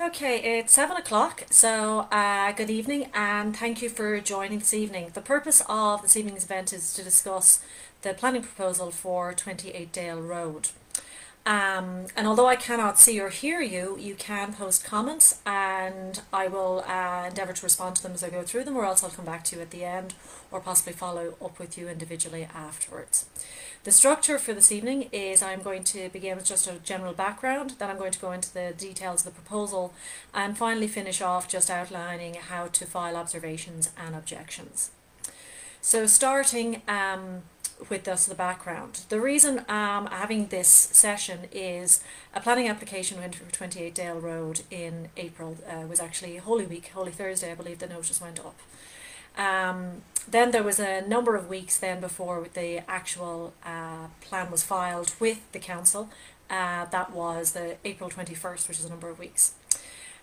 Okay, it's 7 o'clock, so good evening and thank you for joining this evening. The purpose of this evening's event is to discuss the planning proposal for 28 Dale Road. And although I cannot see or hear you, you can post comments and I will endeavour to respond to them as I go through them, or else I'll come back to you at the end or possibly follow up with you individually afterwards. The structure for this evening is I'm going to begin with just a general background, then I'm going to go into the details of the proposal and finally finish off just outlining how to file observations and objections. So starting with the background. The reason I'm having this session is a planning application went for 28 Dale Road in April. Was actually Holy Week, Holy Thursday, I believe the notice went up. Then there was a number of weeks then before the actual plan was filed with the council. That was the April 21st, which is a number of weeks.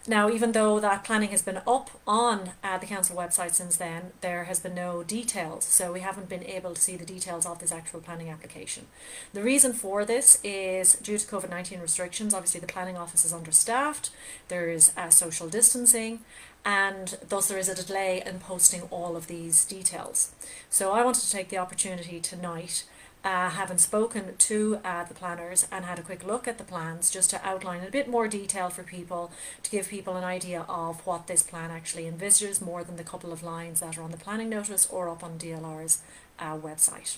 Now, even though that planning has been up on the council website since then, there has been no details, so we haven't been able to see the details of this actual planning application. The reason for this is due to COVID-19 restrictions. Obviously the planning office is understaffed, there is social distancing, and thus there is a delay in posting all of these details. So I wanted to take the opportunity tonight, having spoken to the planners and had a quick look at the plans, just to outline in a bit more detail for people, to give people an idea of what this plan actually envisages, more than the couple of lines that are on the planning notice or up on DLR's website.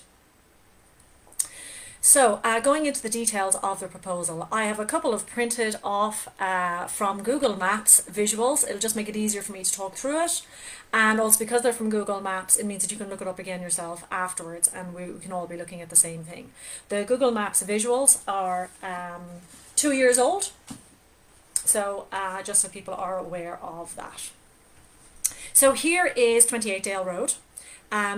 So going into the details of the proposal, I have a couple of printed off from Google Maps visuals. It'll just make it easier for me to talk through it, and also because they're from Google Maps, it means that you can look it up again yourself afterwards and we can all be looking at the same thing. The Google Maps visuals are 2 years old, so just so people are aware of that. So here is 28 Dale Road.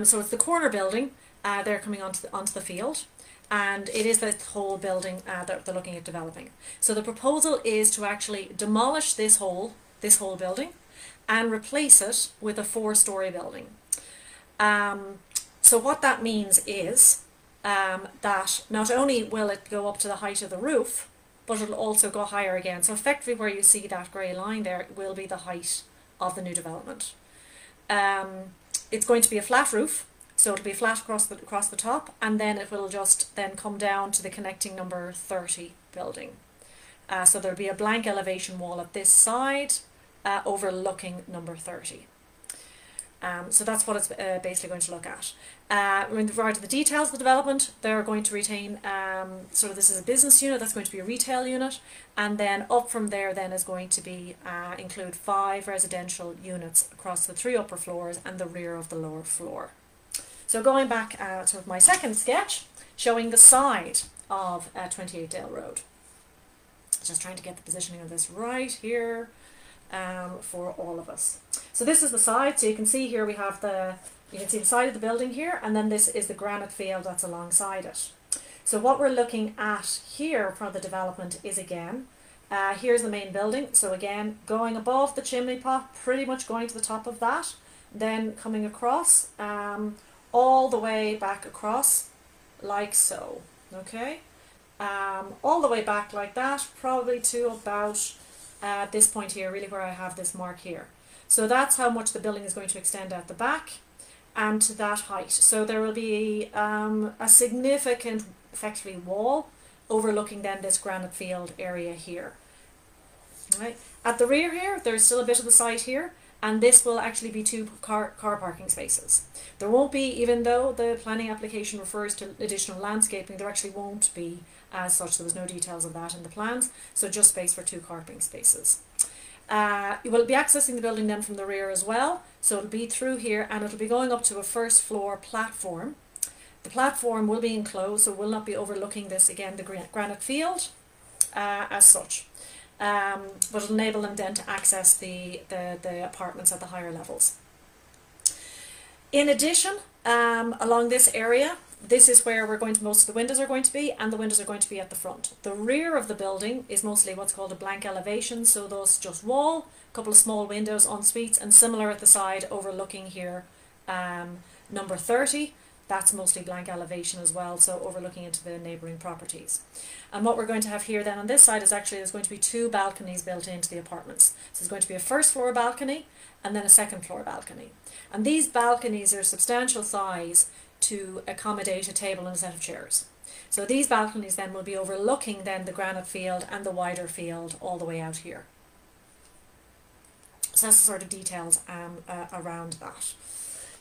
So it's the corner building. They're coming onto the field. And it is the whole building that they're looking at developing. So the proposal is to actually demolish this whole building and replace it with a 4-story building. So what that means is that not only will it go up to the height of the roof, but it'll also go higher again. So effectively where you see that grey line there will be the height of the new development. It's going to be a flat roof. So it'll be flat across the top, and then it will just then come down to the connecting number 30 building. So there'll be a blank elevation wall at this side overlooking number 30. So that's what it's basically going to look at. With regard to the details of the development, they're going to retain, sort of this is a business unit, that's going to be a retail unit, and then up from there then is going to be include 5 residential units across the 3 upper floors and the rear of the lower floor. So going back to my second sketch, showing the side of 28 Dale Road. Just trying to get the positioning of this right here for all of us. So this is the side, so you can see here we have you can see the side of the building here, and then this is the granite field that's alongside it. So what we're looking at here for the development is again, here's the main building, so again going above the chimney pot, pretty much going to the top of that, then coming across, all the way back across like so, okay, all the way back like that, probably to about this point here, really where I have this mark here. So that's how much the building is going to extend at the back and to that height. So there will be a significant effectively wall overlooking then this granite field area here. Right. At the rear here, there's still a bit of the site here, and this will actually be 2 car parking spaces. There won't be, even though the planning application refers to additional landscaping, there actually won't be as such. There was no details of that in the plans, so just space for 2 parking spaces. You will be accessing the building then from the rear as well, so it'll be through here and it'll be going up to a 1st floor platform. The platform will be enclosed, so will not be overlooking this, again, the granite field as such. But it'll enable them then to access the apartments at the higher levels. In addition, along this area, this is where most of the windows are going to be, and the windows are going to be at the front. The rear of the building is mostly what's called a blank elevation, so those just wall, a couple of small windows en suites, and similar at the side overlooking here number 30. that's mostly blank elevation as well, so overlooking into the neighbouring properties. And what we're going to have here then on this side is actually there's going to be 2 balconies built into the apartments. So there's going to be a first floor balcony and then a second floor balcony. And these balconies are substantial size to accommodate a table and a set of chairs. So these balconies then will be overlooking then the granite field and the wider field all the way out here. So that's the sort of details around that.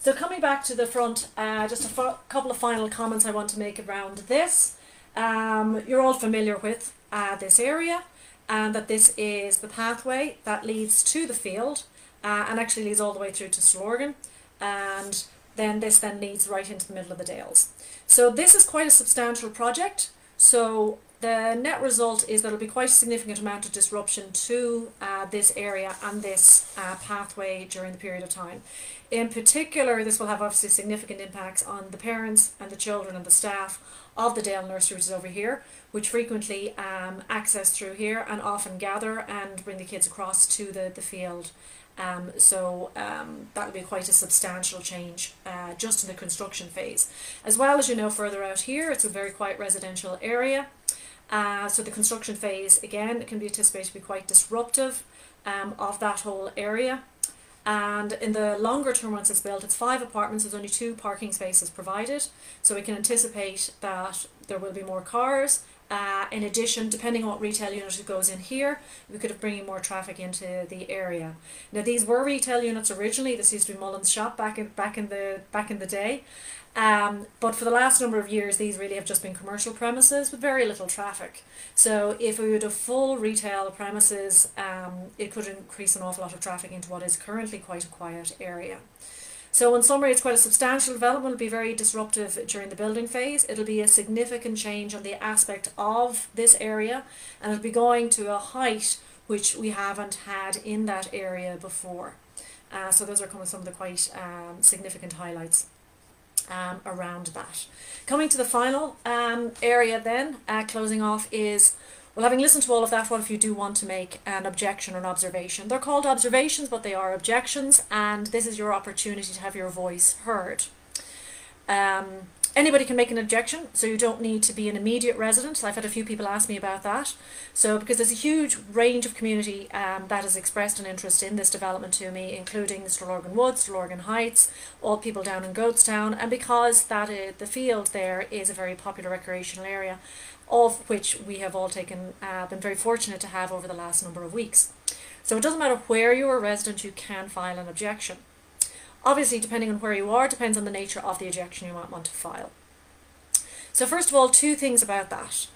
So coming back to the front, just a couple of final comments I want to make around this. You're all familiar with this area, and that this is the pathway that leads to the field and actually leads all the way through to Cllr, and then this then leads right into the middle of the Dales. So this is quite a substantial project. So the net result is that there will be quite a significant amount of disruption to this area and this pathway during the period of time. In particular, this will have obviously significant impacts on the parents and the children and the staff of the Dale nursery, which is over here, which frequently access through here and often gather and bring the kids across to the field. So that will be quite a substantial change just in the construction phase. As well as, you know, further out here, it's a very quiet residential area. So the construction phase, again, can be anticipated to be quite disruptive of that whole area. And in the longer term, once it's built, it's 5 apartments, there's only 2 parking spaces provided. So we can anticipate that there will be more cars. In addition, depending on what retail unit goes in here, we could have bringing more traffic into the area. Now, these were retail units originally. This used to be Mullen's shop back in the day. But for the last number of years, these really have just been commercial premises with very little traffic. So if we would have full retail premises, it could increase an awful lot of traffic into what is currently quite a quiet area. So in summary, it's quite a substantial development. It'll be very disruptive during the building phase. It'll be a significant change on the aspect of this area, and it'll be going to a height which we haven't had in that area before. So those are some of the quite significant highlights around that. Coming to the final area then, closing off, is, well, having listened to all of that, what if you do want to make an objection or an observation? They're called observations, but they are objections, and this is your opportunity to have your voice heard. Anybody can make an objection, so you don't need to be an immediate resident. I've had a few people ask me about that. So because there's a huge range of community that has expressed an interest in this development to me, including Cllr Woods, Cllr Heights, all people down in Goatstown, and because the field there is a very popular recreational area, of which we have all been very fortunate to have over the last number of weeks. So it doesn't matter where you're a resident, you can file an objection. Obviously, depending on where you are, depends on the nature of the objection you might want to file. So first of all, 2 things about that.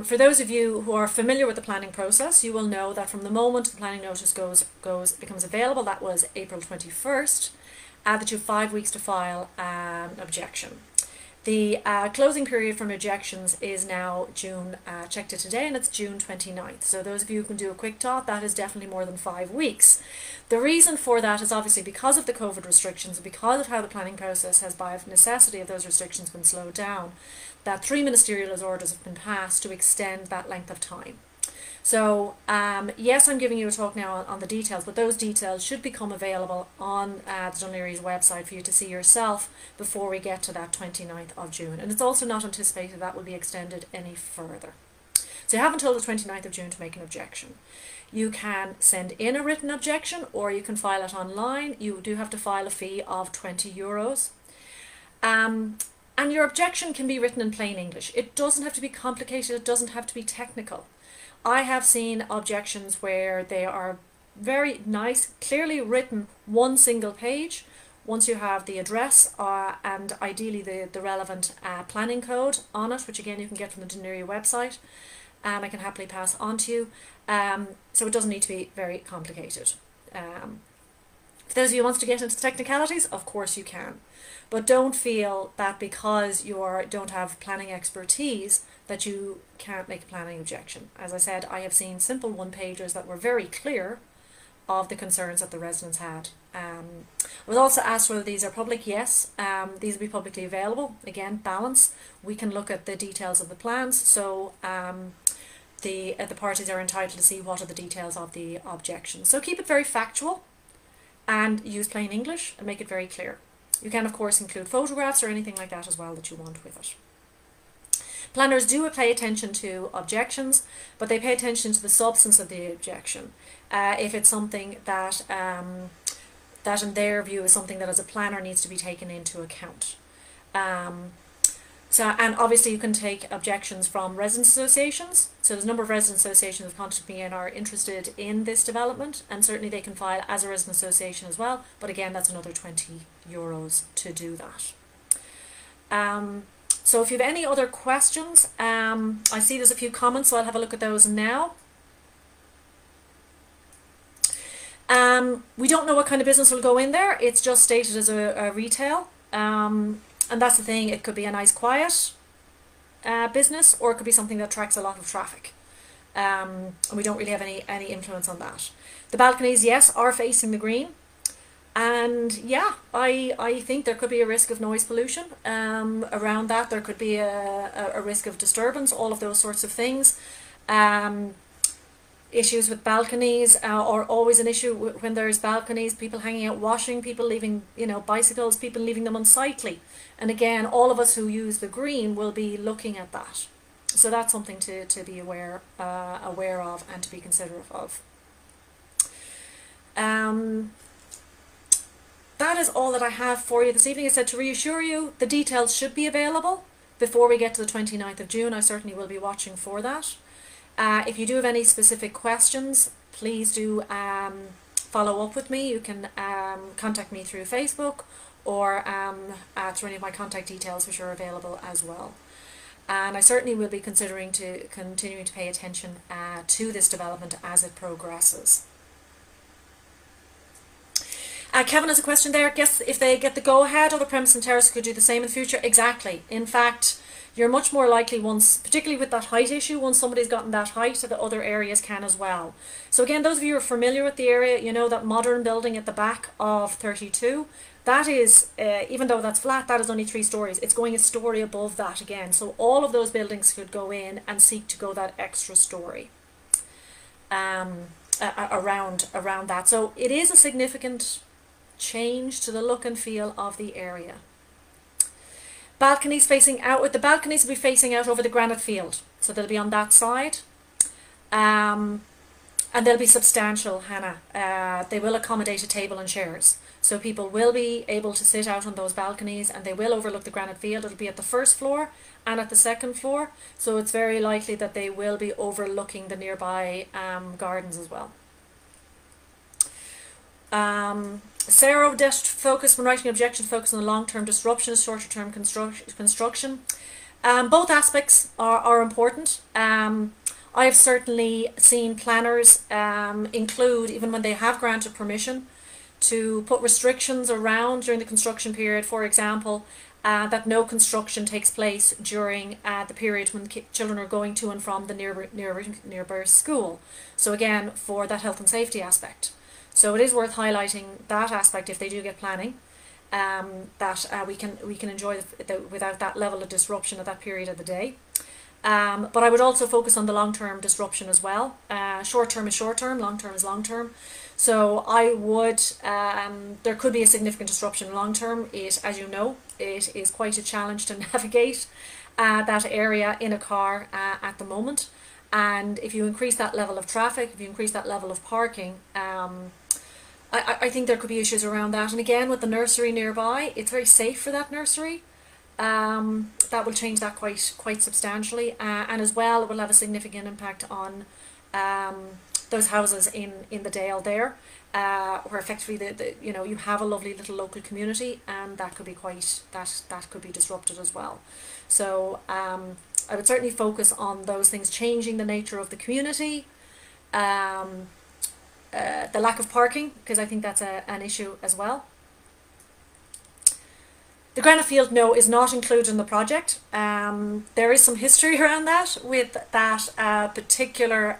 For those of you who are familiar with the planning process, you will know that from the moment the planning notice becomes available, that was April 21st, that you have 5 weeks to file an objection. The closing period from objections is now June, checked it today, and it's June 29th. So those of you who can do a quick tot, that is definitely more than 5 weeks. The reason for that is obviously because of the COVID restrictions, and because of how the planning process has, by necessity of those restrictions, been slowed down, that 3 ministerial orders have been passed to extend that length of time. So yes, I'm giving you a talk now on the details, but those details should become available on the Dún Laoghaire website for you to see yourself before we get to that 29th of June. And it's also not anticipated that will be extended any further. So you have until the 29th of June to make an objection. You can send in a written objection, or you can file it online. You do have to file a fee of €20. And your objection can be written in plain English. It doesn't have to be complicated, it doesn't have to be technical. I have seen objections where they are very nice, clearly written, 1 single page. Once you have the address and ideally the relevant planning code on it, which again you can get from the Dún Laoghaire website, I can happily pass on to you. So it doesn't need to be very complicated. For those of you who want to get into technicalities, of course you can. But don't feel that because you don't have planning expertise that you can't make a planning objection. As I said, I have seen simple 1-pagers that were very clear of the concerns that the residents had. I was also asked whether these are public. Yes, these will be publicly available. Again, balance. We can look at the details of the plans, so the parties are entitled to see what are the details of the objection. So keep it very factual and use plain English and make it very clear. You can of course include photographs or anything like that as well that you want with it. Planners do pay attention to objections, but they pay attention to the substance of the objection. If it's something that that in their view is something that as a planner needs to be taken into account. And obviously you can take objections from residents associations. So there's a number of resident associations that have contacted me and are interested in this development, and certainly they can file as a resident association as well, but again that's another €20 to do that. So if you have any other questions, I see there's a few comments, so I'll have a look at those now. We don't know what kind of business will go in there. It's just stated as a retail. And that's the thing, it could be a nice quiet business, or it could be something that attracts a lot of traffic. And we don't really have any influence on that. The balconies, yes, are facing the green. And yeah, I think there could be a risk of noise pollution around that. There could be a risk of disturbance, all of those sorts of things. Issues with balconies are always an issue when there's balconies, people hanging out washing, people leaving, bicycles, people leaving them unsightly. And again, all of us who use the green will be looking at that. So that's something to be aware of and to be considerate of. That is all that I have for you this evening. I said to reassure you, the details should be available before we get to the 29th of June. I certainly will be watching for that. If you do have any specific questions, please do follow up with me. You can contact me through Facebook or through any of my contact details, which are available as well. And I certainly will be considering continuing to pay attention to this development as it progresses. Kevin has a question there. Guess if they get the go-ahead, other premises and terraces could do the same in the future. Exactly. In fact, you're much more likely once, particularly with that height issue, once somebody's gotten that height, so that other areas can as well. So again, those of you who are familiar with the area, you know that modern building at the back of 32, that is, even though that's flat, that is only 3 stories. It's going a story above that again. So all of those buildings could go in and seek to go that extra story around that. So it is a significant change to the look and feel of the area. Balconies facing outward. The balconies will be facing out over the granite field, so they'll be on that side, and they'll be substantial, Hannah. They will accommodate a table and chairs, so people will be able to sit out on those balconies, and they will overlook the granite field. It'll be at the first floor and at the second floor, so it's very likely that they will be overlooking the nearby gardens as well. Sarah just focused when writing objection, focus on the long-term disruption of shorter-term construction. Both aspects are important. I have certainly seen planners include, even when they have granted permission, to put restrictions around during the construction period. For example, that no construction takes place during the period when children are going to and from the nearby school. So again, for that health and safety aspect. So it is worth highlighting that aspect if they do get planning, that we can enjoy without that level of disruption at that period of the day. But I would also focus on the long-term disruption as well. Short-term is short-term, long-term is long-term. So I would, there could be a significant disruption long-term. As you know, it is quite a challenge to navigate that area in a car at the moment. And if you increase that level of traffic, if you increase that level of parking, I think there could be issues around that. And again, with the nursery nearby, it's very safe for that nursery. That will change that quite substantially, and as well it will have a significant impact on those houses in the Dale there, where effectively you have a lovely little local community, and that could be that could be disrupted as well. So I would certainly focus on those things, changing the nature of the community, the lack of parking, because I think that's an issue as well. The granite field, no, is not included in the project. There is some history around that with that particular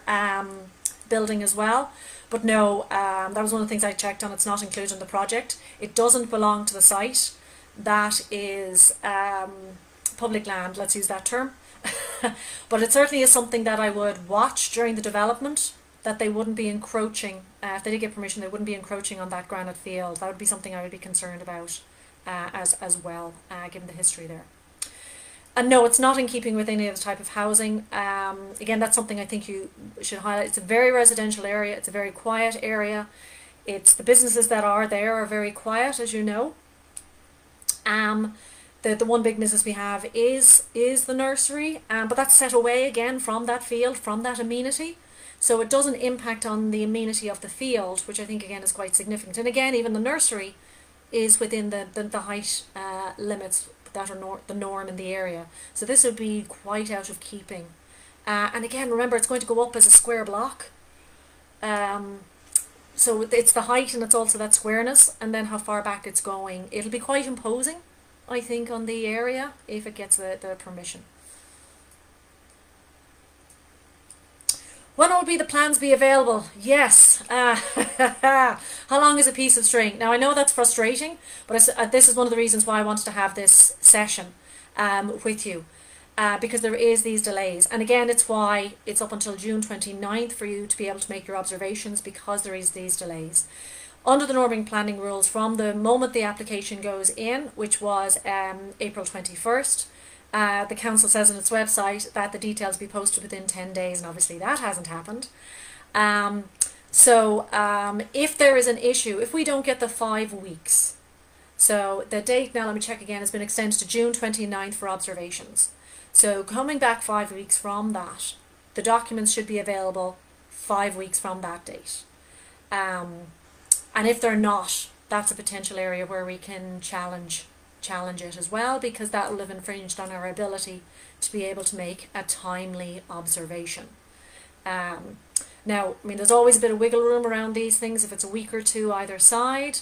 building as well. But no, that was one of the things I checked on. It's not included in the project. It doesn't belong to the site. That is public land, let's use that term. But it certainly is something that I would watch during the development, that they wouldn't be encroaching. If they did get permission, they wouldn't be encroaching on that granite field. That would be something I would be concerned about as well, given the history there. And no, it's not in keeping with any other type of housing. Again, that's something I think you should highlight. It's a very residential area. It's a very quiet area. It's the businesses that are there are very quiet, as you know. The one big business we have is the nursery, but that's set away again from that field, from that amenity. So it doesn't impact on the amenity of the field, which I think again is quite significant. And again, even the nursery is within the height limits that are the norm in the area. So this would be quite out of keeping. And again, remember, it's going to go up as a square block. So it's the height and it's also that squareness, and then how far back it's going. It'll be quite imposing, I think, on the area if it gets the permission. When will the plans be available? Yes. How long is a piece of string? Now, I know that's frustrating, but this is one of the reasons why I wanted to have this session with you, because there is these delays. And again, it's why it's up until June 29th for you to be able to make your observations, because there is these delays. Under the norming planning rules, from the moment the application goes in, which was April 21st, the council says on its website that the details be posted within 10 days, and obviously that hasn't happened. If there is an issue, if we don't get the 5 weeks, so the date, now let me check again, has been extended to June 29th for observations. So coming back 5 weeks from that, the documents should be available 5 weeks from that date. And if they're not, that's a potential area where we can challenge it as well, because that will have infringed on our ability to be able to make a timely observation. Now, I mean, there's always a bit of wiggle room around these things if it's a week or two either side,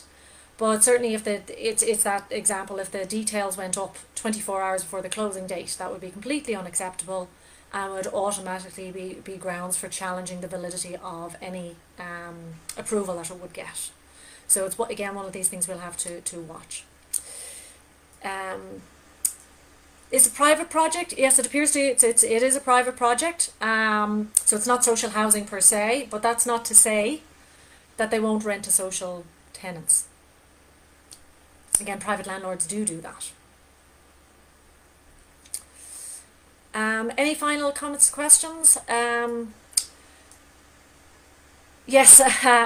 but certainly if it's that example, if the details went up 24 hours before the closing date, that would be completely unacceptable and would automatically be grounds for challenging the validity of any approval that it would get. So it's, again, one of these things we'll have to watch. It's a private project. Yes, it appears to be. It is a private project. So it's not social housing per se, but that's not to say that they won't rent to social tenants. Again, private landlords do that. Any final comments, questions? Yes,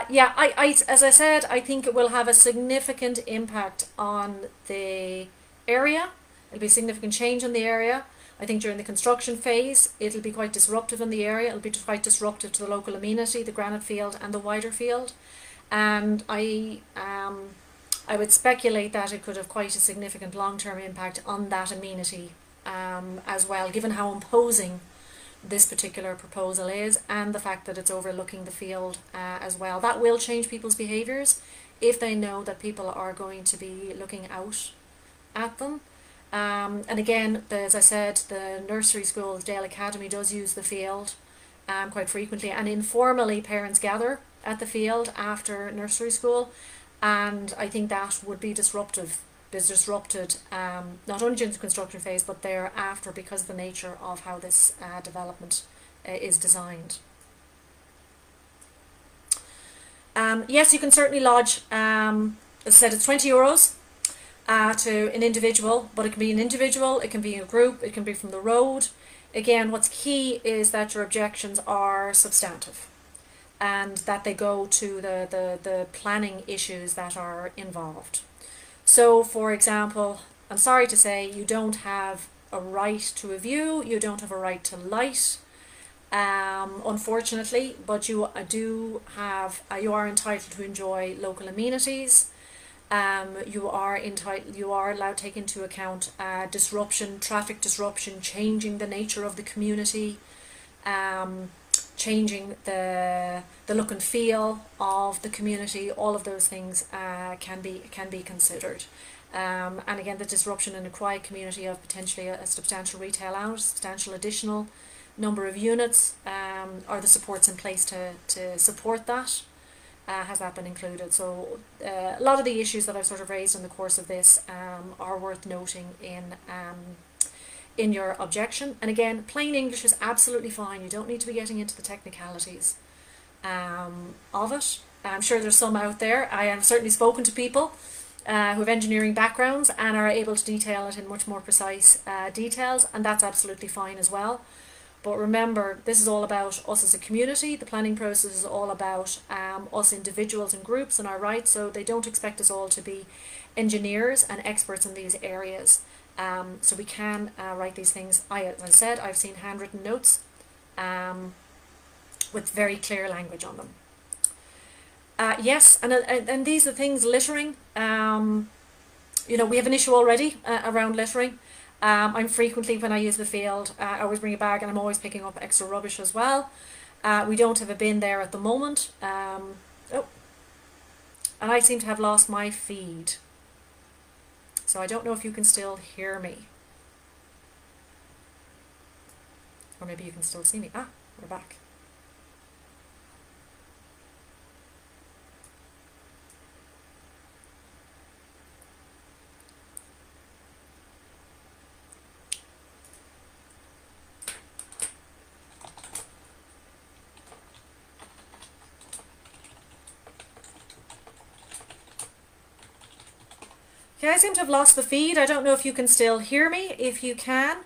yeah. As I said, I think it will have a significant impact on the area. It'll be a significant change in the area. I think during the construction phase, it'll be quite disruptive in the area. It'll be quite disruptive to the local amenity, the granite field and the wider field. And I would speculate that it could have quite a significant long-term impact on that amenity as well, given how imposing this particular proposal is, and the fact that it's overlooking the field as well. That will change people's behaviours if they know that people are going to be looking out at them. And again, as I said, the nursery school, the Dale Academy, does use the field quite frequently, and informally parents gather at the field after nursery school, and I think that would be disrupted not only during the construction phase but thereafter, because of the nature of how this development is designed. Yes, you can certainly lodge, as I said, it's €20 to an individual, but it can be an individual, it can be a group, it can be from the road. Again, what's key is that your objections are substantive and that they go to the planning issues that are involved. So, for example, I'm sorry to say, you don't have a right to a view, you don't have a right to light, unfortunately, but you are entitled to enjoy local amenities. You are allowed to take into account disruption, traffic disruption, changing the nature of the community, changing the look and feel of the community. All of those things can be considered. And again, the disruption in a quiet community of potentially a substantial retail out, substantial additional number of units, are the supports in place to support that. Has that been included? So a lot of the issues that I've sort of raised in the course of this are worth noting in your objection. And again, plain English is absolutely fine. You don't need to be getting into the technicalities of it. I'm sure there's some out there. I have certainly spoken to people who have engineering backgrounds and are able to detail it in much more precise details, and that's absolutely fine as well. But remember, this is all about us as a community. The planning process is all about us individuals and groups and our rights, so they don't expect us all to be engineers and experts in these areas. So we can write these things. As I said, I've seen handwritten notes with very clear language on them. Yes, and these are things, littering. You know, we have an issue already around littering. I'm frequently, when I use the field, I always bring a bag, and I'm always picking up extra rubbish as well. We don't have a bin there at the moment. Oh, and I seem to have lost my feed. So I don't know if you can still hear me. Or maybe you can still see me. Ah, we're back. Okay, I seem to have lost the feed. I don't know if you can still hear me. If you can,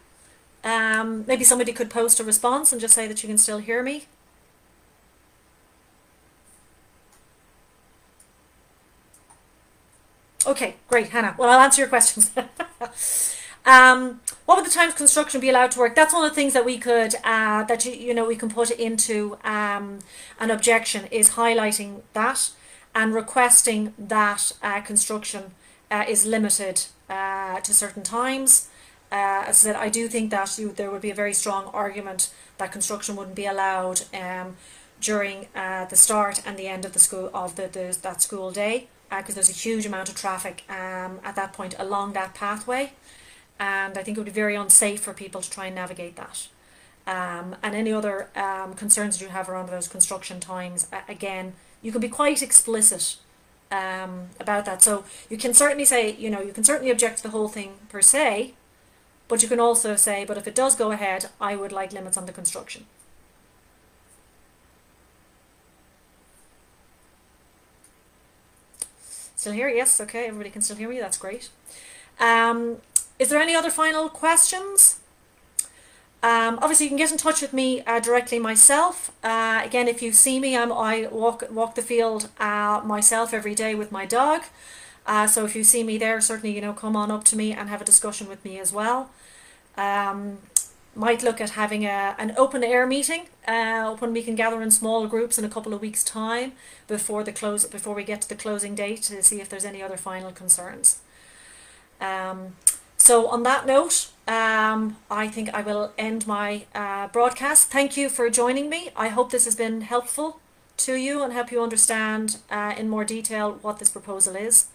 maybe somebody could post a response and just say that you can still hear me. Okay, great, Hannah. Well, I'll answer your questions. What would the time of construction be allowed to work? That's one of the things that we could, that you know, we can put into an objection, is highlighting that and requesting that construction is limited to certain times. As I said, I do think that there would be a very strong argument that construction wouldn't be allowed during the start and the end of the school of that school day, because there's a huge amount of traffic at that point along that pathway, and I think it would be very unsafe for people to try and navigate that. And any other concerns that you have around those construction times, again, you can be quite explicit about that. So you can certainly say, you know, you can certainly object to the whole thing per se, but you can also say, but if it does go ahead, I would like limits on the construction. Still here? Yes, okay, everybody can still hear me, that's great. Is there any other final questions? Obviously you can get in touch with me directly myself. Again, if you see me, I walk the field myself every day with my dog. So if you see me there, certainly, you know, come on up to me and have a discussion with me as well. Might look at having an open air meeting when we can gather in small groups in a couple of weeks' time before we get to the closing date, to see if there's any other final concerns. So on that note, I think I will end my broadcast. Thank you for joining me. I hope this has been helpful to you and help you understand in more detail what this proposal is.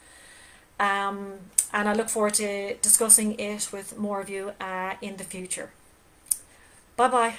And I look forward to discussing it with more of you in the future. Bye-bye.